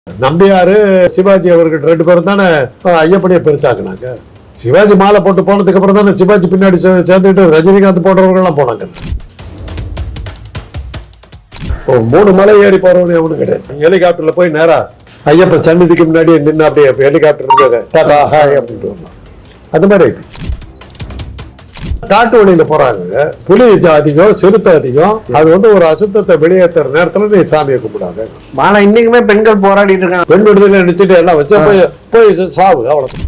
நம்பியாரு சிவாஜி அவர்கள் 2 பேரும் தானே ஐயப்படியை பெருசாக்குனாங்க. சிவாஜி மாலை போட்டு போனதுக்கு அப்புறம் தானே சிவாஜி பின்னாடி சேர்ந்துட்டு ரஜினிகாந்த் போன்றவர்கள்லாம் போனாங்க. 3 மலை ஏறி போறவனு எவனும் கிடையாது. ஹெலிகாப்டர்ல போய் நேரா ஐயப்ப சன்னிதிக்கு முன்னாடி நின்று அப்படியே ஹெலிகாப்டர் டாடா ஹாய் அப்படின்ட்டு வரலாம். அது மாதிரி காட்டு வழியில போறாங்க. புலி அதிகம், சிறுத்தை அதிகம். அது ஒரு அசுத்தத்தை வெளியேற்றுற நேரத்துல நீ சாமியை கும்பிடாங்க. ஆனா இன்னைக்குமே பெண்கள் போராடிட்டு இருக்காங்க. பெண் விடுதலை நினைச்சிட்டு எல்லாம் வச்சா போய் சாவு அவ்வளவு.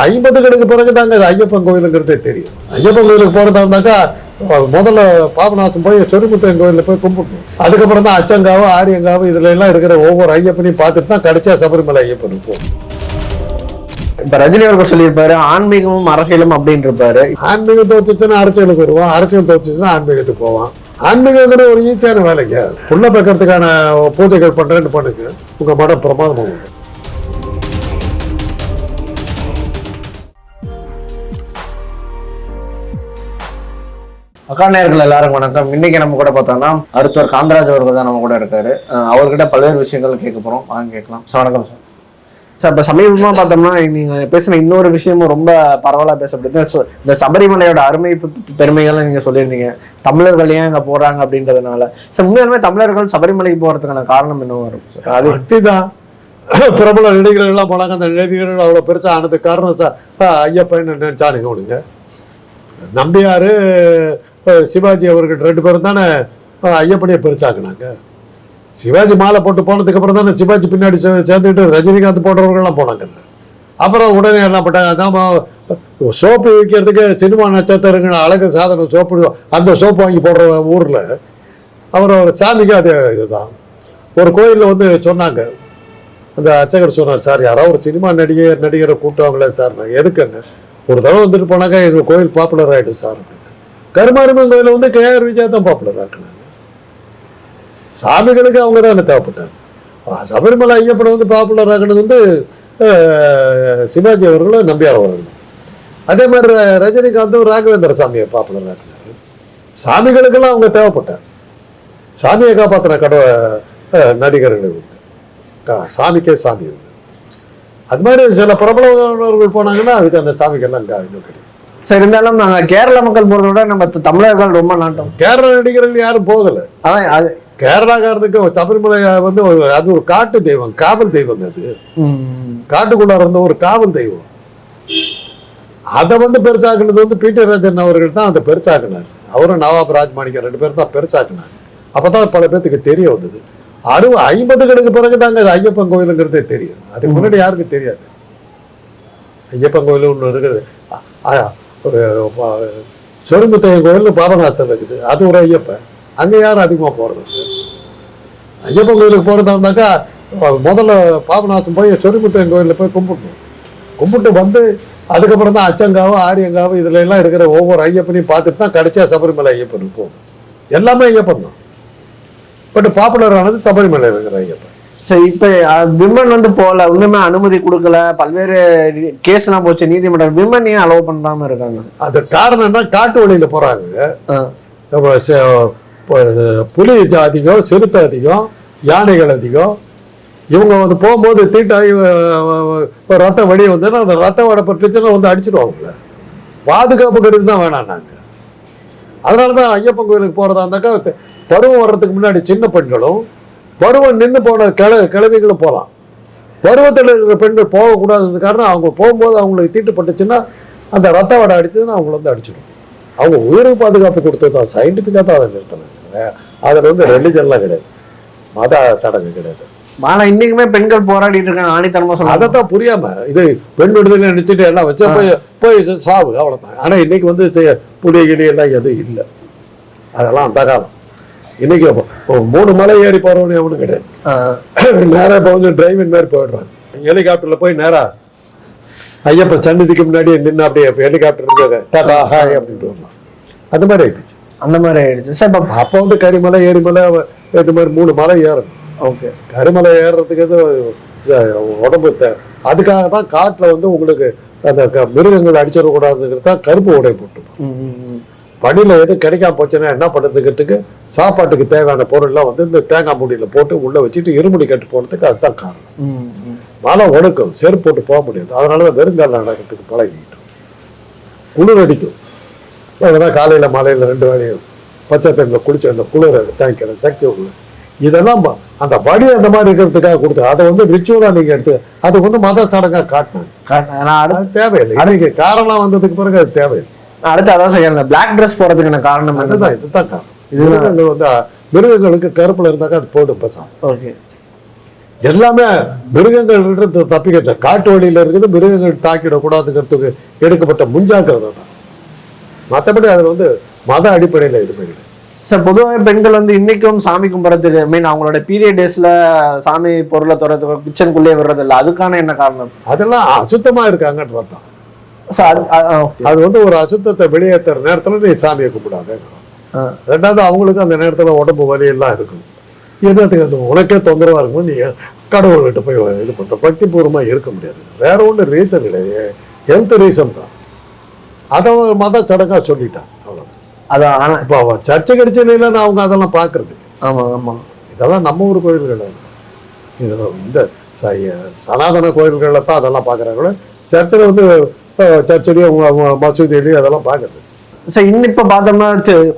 50 கணக்கு பிறகுதாங்க ஐயப்பன் கோயிலுங்கிறதே தெரியும். ஐயப்பன் கோயிலுக்கு போறதா இருந்தாக்கா முதல்ல பாபநாசம் போய் சொரிமுத்தையன் கோயில போய் கும்பிடணும். அதுக்கப்புறம் தான் அச்சங்காவு ஆரியங்காவு இதுல எல்லாம் இருக்கிற ஒவ்வொரு ஐயப்பனையும் பார்த்துட்டு தான் கடைசியா சபரிமலை ஐயப்பன் இருக்கும். இப்ப ரஜினி அவர்கள் சொல்லியிருப்பாரு ஆன்மீகமும் அரசியலும் அப்படின்னு இருப்பாரு. ஆன்மீகம் தோச்சுன்னா அரசியலுக்கு வருவான், அரசியல் தோச்சுன்னா ஆன்மீகத்துக்கு போவான். ஆன்மீகங்கிற ஒரு ஈஸியான வேலைங்க. புள்ள பக்கறதுக்கான பூஜைகள் பண்றேன்னு பண்ணுங்க, உங்க மடம் பிரமாதம். அக்கா நேயர்கள் எல்லாரும் வணக்கம். இன்னைக்கு நம்ம கூட பார்த்தோம்னா மருத்துவர் காந்தராஜ் அவர்கள் தான் நம்ம கூட இருக்காரு. அவர்கிட்ட பல்வேறு விஷயங்கள் கேட்க போறோம். வாங்க கேட்கலாம். சார் வணக்கம் சார். சார் இப்ப சமீபமா பார்த்தோம்னா நீங்க பேசின இன்னொரு விஷயமும் ரொம்ப பரவலா பேசப்படுது. இந்த சபரிமலையோட அருமை பெருமைகள்லாம் நீங்க சொல்லியிருந்தீங்க. தமிழர்கள் ஏன் அங்க போறாங்க அப்படின்றதுனால. சார் உண்மையாலுமே தமிழர்கள் சபரிமலைக்கு போறதுக்கான காரணம் என்ன வரும் சார்? அது பக்திதான். பிரபல நடிகர்கள் எல்லாம் போனாங்க. அந்த நடிகர்கள் அவ்வளவு பெருசா ஆனதுக்கு காரணம் சார் ஐயப்பன் நினைச்சானுங்க அவனுங்க. நம்பியாரு சிவாஜி அவர்கள் 2 பேரும் தானே ஐயப்படியை பெருசாக்குனாங்க. சிவாஜி மாலை போட்டு போனதுக்கு அப்புறம் தானே சிவாஜி பின்னாடி சேர்ந்துட்டு ரஜினிகாந்த் போன்றவர்கள்லாம் போனாங்க. அப்புறம் உடனே என்ன பண்ணாங்க, அதான் சோப்பு விற்கிறதுக்கு சினிமா நட்சத்திரங்கள் அழகு சாதனம் சோப்பு, அந்த சோப்பு வாங்கி போடுற ஊரில் அவர் சாமிக்கு அது இதுதான். ஒரு கோயிலில் சொன்னாங்க, அந்த அர்ச்சகர் சொன்னார், சார் யாராவது ஒரு சினிமா நடிகரை கூட்டுவாங்களே சார். நாங்கள் எதுக்குன்னு ஒரு தடவை வந்துட்டு போனாக்கா எங்கள் கோயில் பாப்புலர் ஆகிடும் சார் அப்படின்னு. கருமாரியம்மன் கோயிலில் KR விஜயா தான் பாப்புலர் ஆக்குனாங்க. சாமிகளுக்கு அவங்க தான் தேவைப்பட்டாங்க. சபரிமலை ஐயப்பனை பாப்புலர் ஆக்குனது சிவாஜி அவர்களும் நம்பியார் அவர்களும். அதே மாதிரி ரஜினிகாந்தும் ராகவேந்திர சாமியை பாப்புலர் ஆக்குனாரு. சாமிகளுக்கெல்லாம் அவங்க தேவைப்பட்டாங்க. சாமியை காப்பாற்றின நடிகர்கள் சாமிக்கே சாமி உண்டு. அது மாதிரி சில பிரபலவர்கள் போனாங்கன்னா அதுக்கு அந்த சாமிக்கெல்லாம் கிடைக்கும். சரி, இருந்தாலும் நாங்க கேரள மக்கள் போறத விட நம்ம தமிழர்கள் ரொம்ப நாட்டம். கேரள நடிகர்கள் யாரும் போகல. அதான் அது கேரளாக்காரனுக்கு சபரிமலை அது ஒரு காட்டு தெய்வம், காவல் தெய்வம். அது காட்டுக்குள்ளார இருந்த ஒரு காவல் தெய்வம். அதை பெருசாக்குனது பி.டி. ராஜன் அவர்கள் தான் அதை பெருசாக்குனார். அவரும் நவாப் ராஜ்மாணிக்கம் 2 பேரும் தான் பெருசாக்குனார். அப்பதான் பல பேர்த்துக்கு தெரிய வந்தது. 50 கணக்கு பிறகுதாங்க அது ஐயப்பன் கோயிலுங்கிறதே தெரியும். அதுக்கு முன்னாடி யாருக்கும் தெரியாது. ஐயப்பன் கோயில் ஒன்று இருக்குது. சொரிமுத்தையன் கோயில் பாபநாசத்தில் இருக்குது. அது ஒரு ஐயப்பன். அங்கே யாரும் அதிகமாக போகிறது. ஐயப்பன் கோயிலுக்கு போகிறதா இருந்தாக்கா முதல்ல பாபநாசம் போய் சொரிமுத்தையன் கோயிலில் போய் கும்பிட்டு அதுக்கப்புறம் தான் அச்சங்காவு ஆரியங்காவு இதுல எல்லாம் இருக்கிற ஒவ்வொரு ஐயப்பனையும் பார்த்துட்டு தான் கடைசியா சபரிமலை ஐயப்பனுக்கு போகும். எல்லாமே ஐயப்பன் தான். பட் பாப்புலர் ஆனது சபரிமலை இருக்கிற ஐயப்பன். சரி, இப்ப விமன் போல இன்னுமே அனுமதி கொடுக்கல, பல்வேறு கேஸ் எல்லாம் போச்சு நீதிமன்றம். விமன் ஏன் அலோவ் பண்ணாம இருக்காங்க? அது காரணம் என்ன, காட்டு வழியில போறாங்க. புலி அதிகம், சிறுத்தை அதிகம், யானைகள் அதிகம். இவங்க போகும்போது தீட்டாகி ரத்த வடி அந்த ரத்த வடை பட்டுச்சுன்னா அடிச்சிடுவாங்க. பாதுகாப்பு கருதி தான் வேணாம் நாங்க. அதனாலதான் ஐயப்பன் கோயிலுக்கு போறதா இருந்தாக்கா பருவம் வர்றதுக்கு முன்னாடி சின்ன பெண்களும் பருவம் நின்று போன கிழவிகளும் போகலாம். பருவத்தில் இருக்கிற பெண்கள் போகக்கூடாதுன்னு காரணம், அவங்க போகும்போது அவங்களுக்கு தீட்டுப்பட்டுச்சுன்னா அந்த ரத்த வடை அடிச்சதுன்னா அவங்கள அடிச்சிடும். அவங்க உயிருக்கு பாதுகாப்பு கொடுத்தது தான். சயின்டிஃபிக்காக தான் அதை நிறுத்தினாங்க. அதில் ரெலிஜன்லாம் கிடையாது, மத சடங்கு கிடையாது. ஆனா இன்னைக்குமே பெண்கள் போராடிட்டு இருக்காங்க ஆணித்தனமா சொல்ல. அதைத்தான் புரியாம இது பெண் விடுதலை நினைச்சிட்டு எல்லாம் வச்சா போய் சாவு அவ்வளவுதான். ஆனா இன்னைக்கு புலி கிளி எல்லாம் எதுவும் இல்லை. அதெல்லாம் அந்த காலம். இன்னைக்கு 3 மலை ஏறி போறவனு எவனும் கிடையாது. நேரா இப்போ டிரைவிங் மாதிரி போயிடுறாங்க. ஹெலிகாப்டர்ல போய் நேரா ஐயப்பன் சன்னிதிக்கு முன்னாடி நின்று அப்படியே ஹெலிகாப்டர் டாடா ஹாய் அப்படின்ட்டு வரலாம். அந்த மாதிரி ஆயிடுச்சு. அந்த மாதிரி ஆயிடுச்சு சார். அப்போ கரிமலை ஏரிமலை இது மாதிரி 3 மலை ஏறணும். ஓகே, கரிமலை ஏறுறதுக்கு உடம்பு தேவை. அதுக்காக தான் காட்டுல உங்களுக்கு அந்த மிருகங்கள் அடிச்சிடக்கூடாதுங்கிறது தான் கருப்பு உடை போட்டு. பணியில் எதுவும் கிடைக்காம போச்சுன்னா என்ன பண்ணுறதுக்கிறதுக்கு சாப்பாட்டுக்கு தேவையான பொருள்லாம் வந்து இந்த தேங்காய் மூடியில் போட்டு உள்ளே வச்சுட்டு இருமுடி கட்டு போனதுக்கு அதுதான் காரணம். மழை ஒடுக்கும், செருப்பு போட்டு போக முடியாது. அதனால தான் வெறுங்கால நடக்கிறதுக்கு பழகிக்கிட்டோம். குளிர் அடிக்கும். அதுதான் காலையில் மலையில் 2 வேளையும் பச்சை தண்ணியில் குளிச்சு அந்த குளிரை தாங்கிக்கிற சக்தி உள்ள இதெல்லாம் அந்த வடி அந்த மாதிரி இருக்கிறதுக்காக கொடுத்து அதை வந்து ரிச்சுவலாக நீங்கள் எடுத்து அது வந்து மத சடங்காக காட்டினாங்க. தேவையில்லை. அதுக்கு காரணம் வந்ததுக்கு பிறகு அது தேவையில்லை. அடுத்து அதான் செய்யணும். பிளாக் ட்ரெஸ் போறதுக்கான காரணம் அதுதான். இதுதான் காரணம். மிருகங்கள் வந்து மிருகங்களுக்கு கருப்புல இருந்தாக்கா அது போடும் பசங்க. ஓகே. எல்லாமே மிருகங்கள் தப்பிக்கிட்ட காட்டு வழியில இருக்குது. மிருகங்கள் தாக்கிடக்கூடாதுங்கிறதுக்கு எடுக்கப்பட்ட முன்ஜாக்கிரதை தான். மற்றபடி அதுல வந்து மத அடிப்படையில் எதுவுமே இல்லை. சார், பொதுவாக பெண்கள் வந்து இன்னைக்கும் சாமி கும்பிட்றதுக்கு மீன் அவங்களோட பீரியட் டேஸ்ல சாமி பொருளை தொடர்ந்து கிச்சனுக்குள்ளே விடுறது இல்லை. அதுக்கான என்ன காரணம்? அதெல்லாம் அசுத்தமா இருக்காங்கன்றது தான். அது வந்து ஒரு அசுத்தத்தை வெளியேற்றுற நேரத்துல நீ சாமியை கும்பிடாத. ரெண்டாவது அவங்களுக்கு அந்த நேரத்துல உடம்பு வலி எல்லாம் இருக்கும். என்னத்துக்கு அந்த உனக்கே தொந்தரவா இருக்கும். நீ கடவுள்கிட்ட போய் இது பண்ற பக்தி பூர்வமா இருக்க முடியாது. வேற ஒன்று ரீசன் இல்லையே, ஹெல்த் ரீசன் தான். அதை மத சடங்கா சொல்லிட்டான். அவ்வளவு. இப்போ சர்ச்சை கிடைச்சதுன்னு அவங்க அதெல்லாம் பாக்குறது. ஆமா ஆமா. இதெல்லாம் நம்ம ஊர் கோயில்கள். இந்த சனாதன கோயில்கள்ல தான் அதெல்லாம் பாக்குறாங்களே. சர்ச்சில் வந்து சர்ச்சிலையும் மசூதியிலையும் அதெல்லாம் பாக்குறது. சார், இன்னும் இப்ப பார்த்தோம்னா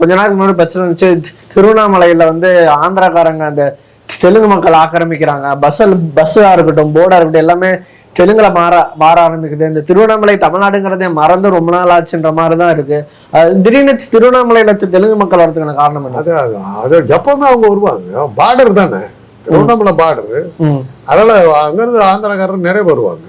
கொஞ்ச நாளுக்கு முன்னாடி பிரச்சனை இருந்துச்சு. திருவண்ணாமலையில வந்து ஆந்திராக்காரங்க அந்த தெலுங்கு மக்கள் ஆக்கிரமிக்கிறாங்க. பஸ்ஸா இருக்கட்டும், போர்டா இருக்கட்டும், எல்லாமே தெலுங்குல மாற ஆரம்பிக்குது. இந்த திருவண்ணாமலை தமிழ்நாடுங்கிறதே மறந்து ரொம்ப நாள் ஆச்சுன்ற மாதிரிதான் இருக்கு. திடீர்னு திருவண்ணாமலையில தெலுங்கு மக்கள் வரதுக்கான காரணம் என்ன? அது எப்பவுமே அவங்க வருவாங்க. பார்டர் தானே திருவண்ணாமலை பார்டரு. அதனால அங்கிருந்து ஆந்திராக்காரர் நிறைய வருவாங்க.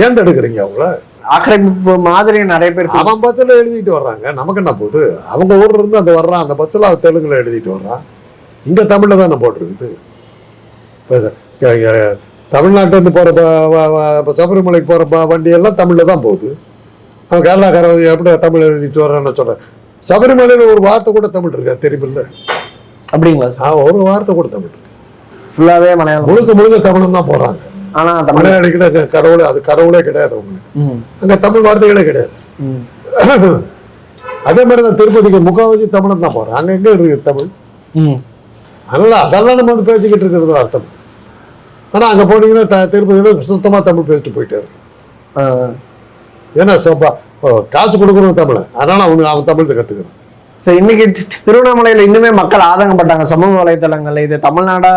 ஏன் தடுக்கிறீங்க அவங்கள? ஆக்கிரமிப்பு மாதிரி நிறைய பேர் அவன் பஸ்ல எழுதிட்டு வர்றாங்க. நமக்கு என்ன போகுது? அவங்க ஊர்ல இருந்து அந்த வர்றான், அந்த பஸ்ல அவன் தெலுங்குல எழுதிட்டு வர்றான். இங்க தமிழ்ல தானே போட்டிருக்குது. தமிழ்நாட்டுல இருந்து போற சபரிமலைக்கு போற வண்டி எல்லாம் தமிழ்ல தான் போகுது. அவன் கேரளாக்காரன் எப்படி தமிழ் எழுதிட்டு வர்றான்னு சொல்றேன். சபரிமலையில ஒரு வார்த்தை கூட தமிழ் இருக்கா தெரியுமில்ல? அப்படிங்களா? ஒரு வார்த்தை கூட தமிழ் இருக்கு. ஃபுல்லாவே மலையாளம், முழுக்க தமிழ் தான் போறாங்க. ஆனா தமிழ்நாடு கடவுளே, அது கடவுளே கிடையாது அவங்களுக்கு. அங்க தமிழ் வார்த்தைகளே கிடையாது. அதே மாதிரிதான் திருப்பதிக்கு முக்காவாசி தமிழ் தான் போறேன். அங்க எங்க இருக்கு தமிழ்? அதனால அதெல்லாம் நம்ம வந்து பேசிக்கிட்டு இருக்கிறது அர்த்தம். ஆனா அங்க போனீங்கன்னா திருப்பதியில சுத்தமா தமிழ் பேசிட்டு போயிட்டாரு. ஏன்னா காசு கொடுக்கணும் தமிழ், அதனால அவன் தமிழ் கத்துக்கணும். இன்னைக்கு திருவண்ணாமலையில இன்னுமே மக்கள் ஆதங்கப்பட்டாங்க சமூக வலைதளங்கள்ல. இது தமிழ்நாடா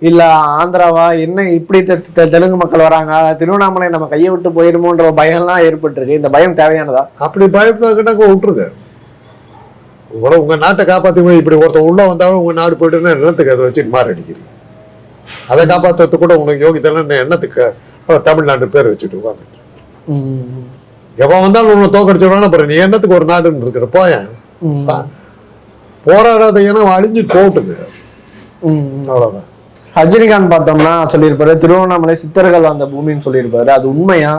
இல்ல ஆந்திராவா, என்ன இப்படி தெலுங்கு மக்கள் வராங்க, திருவண்ணாமலை நம்ம கையை விட்டு போயிருமோன்ற பயம்லாம் ஏற்பட்டுருக்கு. இந்த பயம் தேவையானதா? அப்படி பயத்தாக்கிட்டாக்க விட்டுருங்க. உங்க நாட்டை காப்பாத்தி இப்படி ஒருத்தர் உள்ள வந்தாலும் உங்க நாடு போயிட்டுன்னா என்னத்துக்கு அதை வச்சுட்டு மாறி அடிக்கிறீங்க? அதை காப்பாற்றுறது கூட உங்களுக்கு யோகித்தெல்லாம் என்னத்துக்கு தமிழ்நாட்டு பேர் வச்சுட்டு உட்காந்துட்டு எவன் வந்தாலும் உன்னை தோக்கடிச்சுடுவான்னு அப்புறம் நீ என்னத்துக்கு ஒரு நாடுன்னு இருக்கிற போயேன். போராடாத ஏன்னா அழிஞ்சிட்டு போட்டுங்க. அவ்வளவுதான். ரஜினிகாந்த் பார்த்தோம்னா சொல்லியிருப்பாரு திருவண்ணாமலை சித்தர்கள் அந்த பூமின்னு சொல்லியிருப்பாரு. அது உண்மையா?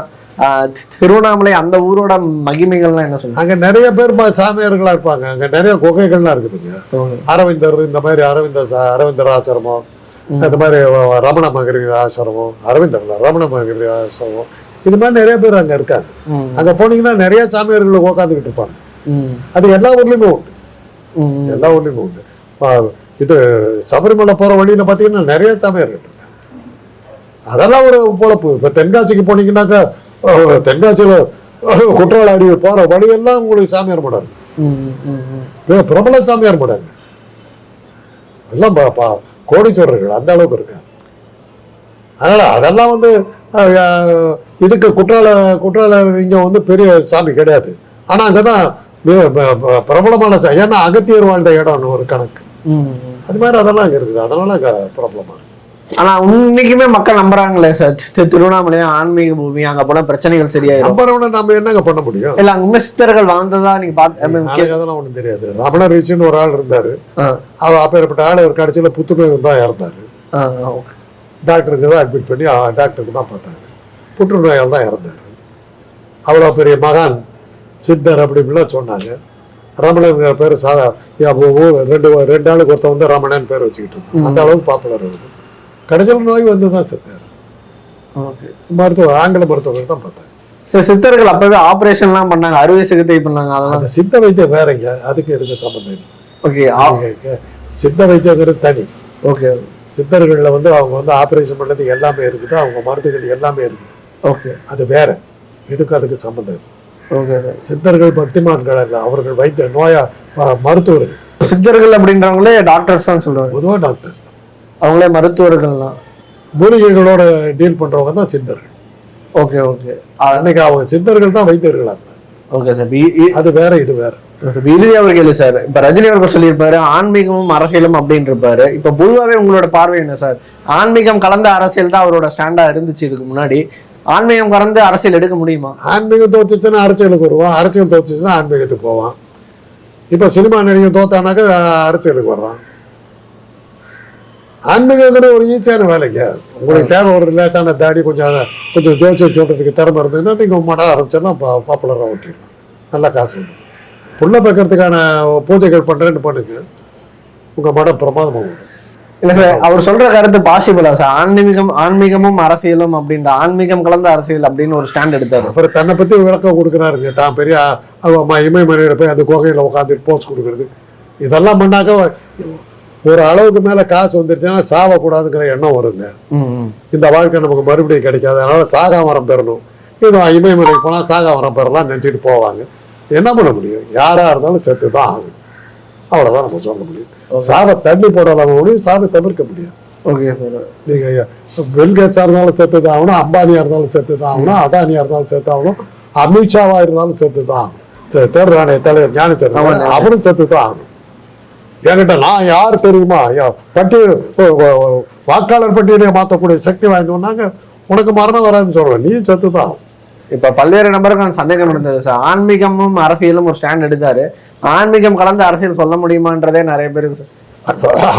திருவண்ணாமலை அந்த ஊரோட மகிமைகள்லாம் என்ன சொல்லுங்க? அங்க நிறைய பேர் சாமியார்களா இருப்பாங்க. அங்க நிறைய குகைகள்லாம் இருக்குதுங்க. அரவிந்தர், இந்த மாதிரி அரவிந்தர் ஆசிரமம், இந்த மாதிரி ரமண மகரிஷி ஆசிரமம், ரமண மகரிஷி ஆசிரமம், இது மாதிரி நிறைய பேர் அங்க இருக்காங்க. அங்க போனீங்கன்னா நிறைய சாமியார்கள் உட்காந்துக்கிட்டு இருப்பாங்க. அது எல்லா ஊர்லயுமே உண்டு. எல்லா ஊர்லயுமே உண்டு. இது சபரிமலை போற வழியில பாத்தீங்கன்னா நிறைய சாமியார்கள் இருக்காங்க. அதெல்லாம் ஒரு பொழப்பு. இப்ப தென்காசிக்கு போனீங்கன்னாக்கா தென்காசியில குற்றால அருவி போற வழியெல்லாம் உங்களுக்கு சாமியார் மாடாரு, பிரபல சாமியார் மாடாரு. எல்லாம் கோடீஸ்வரர்கள் அந்த அளவுக்கு இருக்காங்க. அதனால அதெல்லாம் வந்து இதுக்கு குற்றால இங்க வந்து பெரிய சாமி கிடையாது. ஆனா அங்கதான் பிரபலமான ஏன்னா அகத்தியர் வாழ்ந்த இடம் ஒரு கணக்கு. அது மாதிரி அதெல்லாம் அங்க இருக்குது. அதனால அங்க பிரபலமா இருக்கு. ஆனா இன்னைக்குமே மக்கள் நம்புறாங்களே சார் திருவண்ணாமலையும் ஆன்மீக பூமி, அங்க போனா பிரச்சனைகள் சரியாயிடும். நம்புறவன நம்ம என்னங்க பண்ண முடியும்? இல்ல அங்க உண்மை சித்தர்கள் வாழ்ந்ததா நீங்க பாத்து அதெல்லாம் ஒண்ணும் தெரியாது. ரமண ரிஷின்னு ஒரு ஆள் இருந்தாரு. அவர் அப்பேற்பட்ட ஆள் ஒரு கடைசியில புற்றுநோய் தான் இறந்தாரு. டாக்டருக்கு தான் அட்மிட் பண்ணி டாக்டருக்கு தான் பார்த்தாங்க. புற்றுநோயால் தான் இறந்தாரு. அவ்வளோ பெரிய மகான் சித்தர் அப்படி இப்படிலாம் சொன்னாங்க. ரமணன் பேர் ரெண்டு ஆளுக்கு ஒருத்தர் வந்து ரமணன் பேர் வச்சுக்கிட்டு இருந்தாங்க. அந்த அளவுக்கு பாப்புலர் இருக்குது. கடைசியில் நோய் வந்து தான் செத்தார். மருத்துவர் ஆங்கில மருத்துவர்கள் தான் பார்த்தாங்க. சார் சித்தர்கள் அப்பவே ஆபரேஷன்லாம் பண்ணாங்க, அறுவை சிகிச்சை பண்ணாங்க, அதெல்லாம். அந்த சித்த வைத்தியம் வேறங்க, அதுக்கு எதுக்கு சம்பந்தம் இல்லை. ஓகே. சித்த வைத்தியங்கிறது தனி. ஓகே. சித்தர்களில் வந்து அவங்க வந்து ஆப்ரேஷன் பண்ணது எல்லாமே இருக்குது, அவங்க மருந்துகள் எல்லாமே இருக்குது. ஓகே. அது வேற, இதுக்கு அதுக்கு சம்பந்தம் இல்லை. Okay sir. சித்தர்கள் பக்திமான்கள் அல்ல, அவர்கள் வைத்திய நோயா மருத்துவர்கள். சித்தர்கள் அப்படின்றவங்களே டாக்டர்ஸ் தான் சொல்றாங்க, பொதுவாக டாக்டர்ஸ் தான், அவங்களே மருத்துவர்கள்லாம். மூலிகைகளோட டீல் பண்றவங்க தான் சித்தர்கள். ஓகே. ஓகே. அன்னைக்கு அவங்க சித்தர்கள் தான் வைத்தியர்களா இருந்தாங்க. Okay sir. அது வேற, இது வேற. இறுதி அவர் கேளு சார். இப்ப ரஜினி அவர்கள் சொல்லியிருப்பாரு ஆன்மீகமும் அரசியலும் அப்படின்னு இருப்பாரு. இப்ப பொதுவாகவே உங்களோட பார்வை என்ன சார்? ஆன்மீகம் கலந்த அரசியல் தான் அவரோட ஸ்டாண்டா இருந்துச்சு இதுக்கு முன்னாடி. ஆன்மீகம் கலந்து அரசியல் எடுக்க முடியுமா? ஆன்மீகம் தோத்துச்சுன்னா அரசியலுக்கு வருவான், அரசியல் தோத்துச்சுன்னா ஆன்மீகத்துக்கு போவான். இப்ப சினிமா நடிகை தோத்தானாக்க அரசியலுக்கு வர்றான். ஆன்மீகங்கிற ஒரு ஈஸியான வேலைங்க. உங்களுக்கு தேவை ஒரு லேசான தாடி, கொஞ்சம் ஜோசியம் சொல்றதுக்கு திறமை இருந்ததுன்னா நீங்க மட ஆரம்பிச்சோன்னா பாப்புலராக ஓட்டிடலாம், நல்லா காசு வந்து. புள்ள பார்க்கறதுக்கான பூஜைகள் பண்றேன்னு பண்ணுங்க, உங்க மடம் பிரமாதமாக வரும். இல்ல சார், அவர் சொல்ற கருத்து பாசிபிளா சார்? ஆன்மீகமும் அரசியலும் அப்படின்ற ஆன்மீகம் கலந்த அரசியல் அப்படின்னு ஒரு ஸ்டாண்ட் எடுத்தாரு. அப்புறம் தன்னை பத்தி விளக்கம் கொடுக்குறாருங்க. தான் பெரிய இமயமலையில போய் அந்த குகையில உட்காந்துட்டு போஸ்ட் கொடுக்குறது, இதெல்லாம் பண்ணாக்க ஒரு அளவுக்கு மேல காசு வந்துருச்சுன்னா சாவக்கூடாதுங்கிற எண்ணம் வருங்க. இந்த வாழ்க்கை நமக்கு மறுபடியும் கிடைக்காது, அதனால சாகா வரம் பெறணும். இது இமயமலைக்கு போனா சாகா வரம் பெறலாம் நினைச்சிட்டு போவாங்க. என்ன பண்ண முடியும்? யாரா இருந்தாலும் செத்து தான் ஆகும், அவ்வளவுதான் நம்ம சொல்ல முடியும். சாவை தண்ணி போடாத முடியும், சாவை தவிர்க்க முடியும். Okay sir. நீங்க பில்கேட்ஸா இருந்தாலும் செத்து தான் ஆகணும், அம்பானியா இருந்தாலும் செத்து தான் ஆகணும், அதானியா இருந்தாலும் செத்து ஆகணும், அமித்ஷாவா இருந்தாலும் செத்து தான் ஆகணும். தேர்தல் ஆணைய தலைவர் ஞானசேகரன் அவரும் செத்து தான் ஆகணும். என்கிட்ட நான் யார் தெரியுமா, பட்டியல் வாக்காளர் பட்டியலை மாற்றக்கூடிய சக்தி வாய்ந்தோம்னாங்க, உனக்கு மரணம் வராதுன்னு சொல்றேன், நீ செத்து தான் ஆகும். இப்ப பல்வேறு நபருக்கு அந்த சந்தேகம் இருந்தது சார். ஆன்மீகமும் அரசியலும் ஒரு ஸ்டாண்ட் எடுத்தாரு, ஆன்மீகம் கலந்து அரசியல் சொல்ல முடியுமான்றதே நிறைய பேருக்கு.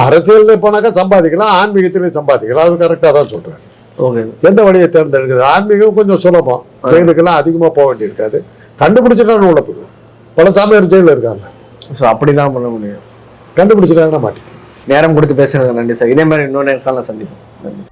அரசியல் போனாக்கா சம்பாதிக்கலாம், ஆன்மீகத்திலையும் சம்பாதிக்கலாம், அது கரெக்டா தான் சொல்றேன். ஓகே. எந்த வழியை தேர்ந்தெடுக்குது? ஆன்மீகம் கொஞ்சம் சுலபம், ஜெயிலுக்கெல்லாம் அதிகமா போக வேண்டியிருக்காது, கண்டுபிடிச்சிட்டான்னு உள்ள போயிடும். பல சாமியார் ஜெயில இருக்காங்க, ஸோ அப்படிதான் பண்ண முடியும். கண்டுபிடிச்சிட்டாங்கன்னா மாட்டேன். நேரம் கொடுத்து பேசுறது நன்றி சார். இதே மாதிரி இன்னொரு நேரத்தில் சந்திப்போம். நன்றி.